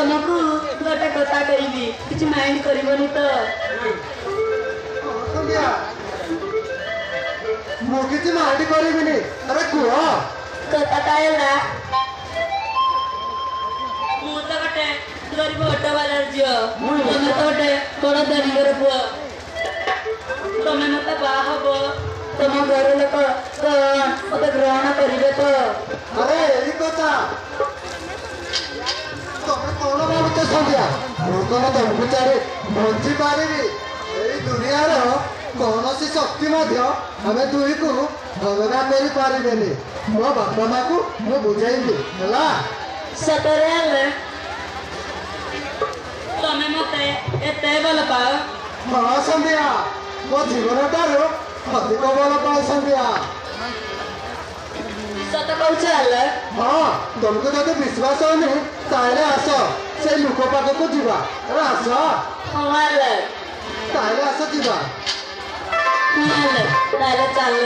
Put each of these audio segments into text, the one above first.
तुमको गोटे कथा कही कि माइंड करबनी तो मु किसी माइंड करबिनी अरे कुह कथाटा है मु तो गोटे गरीब ऑटो वाला झील तुम तो गोटे बड़ धनीर पुआ तुम्हें मत बाह तुम घर लोक मत ग्रहण करेंगे तो अरे यही कथा तमें कौन भावुच संध्या कौन तुमको चाहे बंची पारि यही दुनिया कौन सी शक्ति आम दुई को अलग कर पारे मो बापा माँ को मुझे बुझेबी है सतरे तुम्हें मत एत भल पाओ हाँ संध्या मो जीवन ठार अधिक भल पाए संध्या सत कौन हाँ तुमको जब विश्वास होनी ताले आस से लोक पाखक जीवा अरे आस ताले आस जीवा चल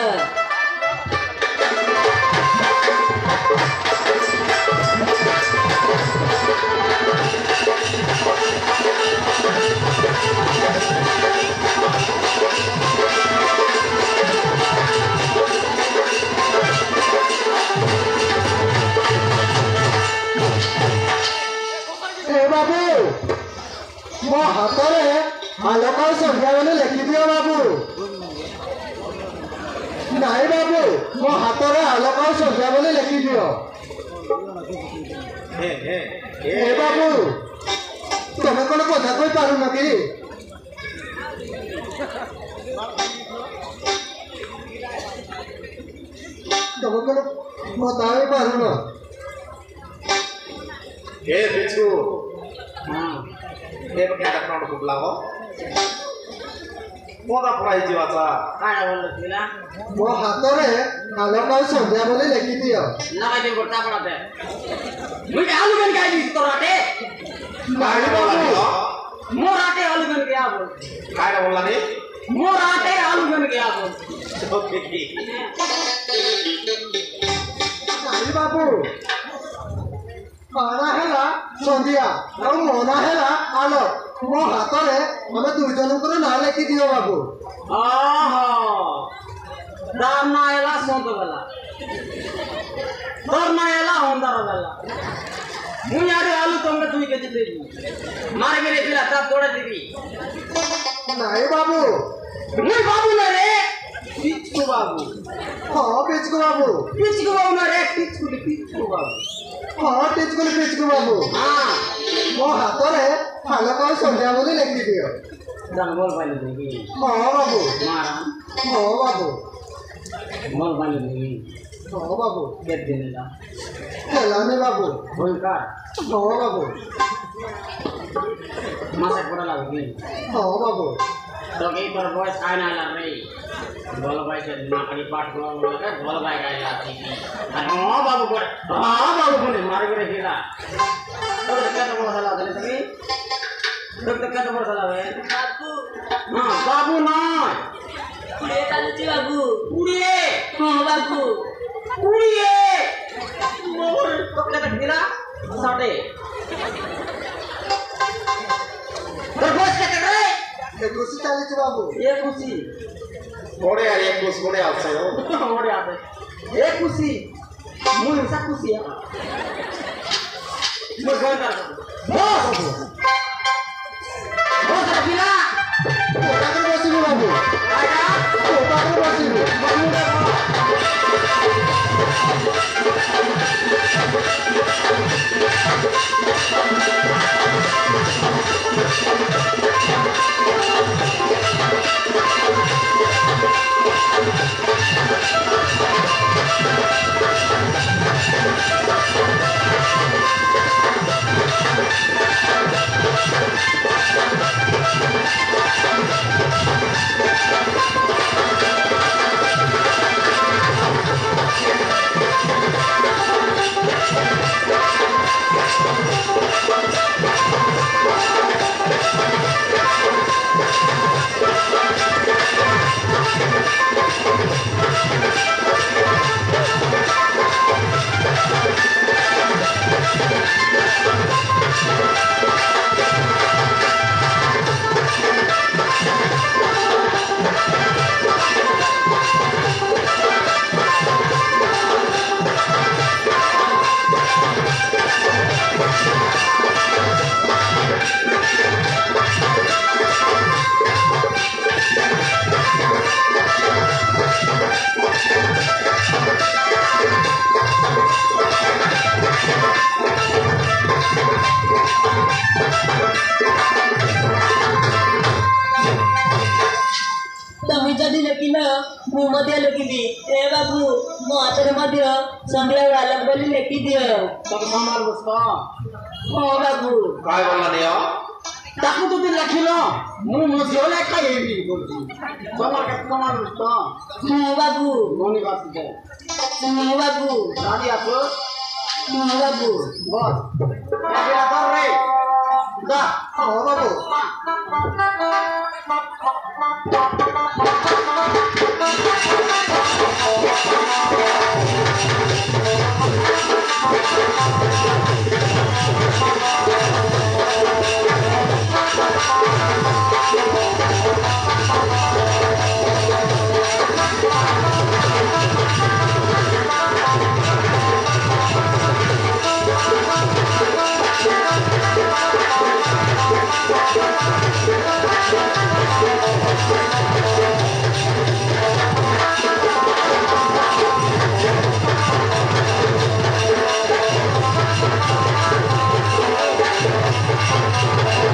बाबू मो हाथ में आलोक संध्या बोले लिखि दियो बाबू नहीं बाबू मो हाथ में आलोक संध्या बोले लिखि दियो ए बाबू तुम्हें कौन कथा कही पार न कि तुम कौन बता पार न हे बिच्छू हे बघा टाकणार कुठला हो कोणता प्राइस जीवाचा काय बोलला मो हाथ में आलोक संध्या बोले लिखि दियो लगा दे गोटा पड़ते मुझे आलू बन के आई तो राटे नहीं बाबू मोराटे आलू बन के आ बोल काय बोलला रे मोराटे आलू बन के आ बोल ओके नहीं बाबू पाना है संध्या और मोना है आलोक मो हाथ में हमें दुई जन को ना लिखि दियो बाबू दारनायला सोंत वाला दारनायला होंदार वाला मुझे आलू तुमने तुम के देगी मार के रे तब तोड़ देगी नहीं बाबू मुझे बाबू ना रे पिचको बाबू हाँ पिचको बाबू ना रे पिचको बाबू हाँ पिचको बाबू हाँ मो हाथ में आलोक संध्या बोले लिखि दियो दान बोल पाले देगी हाँ बाबू मारा हाँ बाबू बोल पाले देगी हाँ बाबू के देने दा खेलाने बाबू बोल का हाँ बाबू मासे पड़ा लगी हाँ बाबू तो कहीं पर बॉयस आए ना लग रही बोल भाई से ना कहीं पाठ को बोल भाई का जाती थी हाँ बाबू बोले मार के रखिएगा तो क्या तो बोल सलाह देने सभी तो क्या तो बोल सलाह है बाबू हाँ बाबू ना कुड़े चालू जी बाबू कुड़े हाँ बाबू कुड़े मोर तो क्या रखिएगा साढ़े तो बॉस क्या कर रहे ये खुशी चालीस बाबू ये खुशी थोड़े यार एक कुछ थोड़े आपसे हो थोड़े आते ये खुशी मुझे सब खुशी है मुझे कौन कर बॉस बॉस रखिला कोटा कर बसी बाबू आजा कोटा कर बसी ମଧ୍ୟ ଲେଖିବି ଏ ବାବୁ ମୋ ହାତରେ ମଧ୍ୟ ସନ୍ଧ୍ୟାବେଳେ ଆଲୋକ ବୋଲି ଲେଖିଦିଅ ତମେ ସମାଲ ବୁଝତ ହଁ ବାବୁ काय बोलला नहीं हो ତାକୁ ଯଦି ଲେଖିଲ ମୁଁ ମୋ ଝିଅ ଲେଖା ହେବି କହୁଛି ସମାଲ କେତେ ସମାଲ ବୁଝତ ହଁ ବାବୁ ମନି ବାସି ଦେ ହଁ ବାବୁ ରାଜି ଆସୁ ହଁ ବାବୁ ବସ ଏଟା କର ରେ ଯା ହଁ ବାବୁ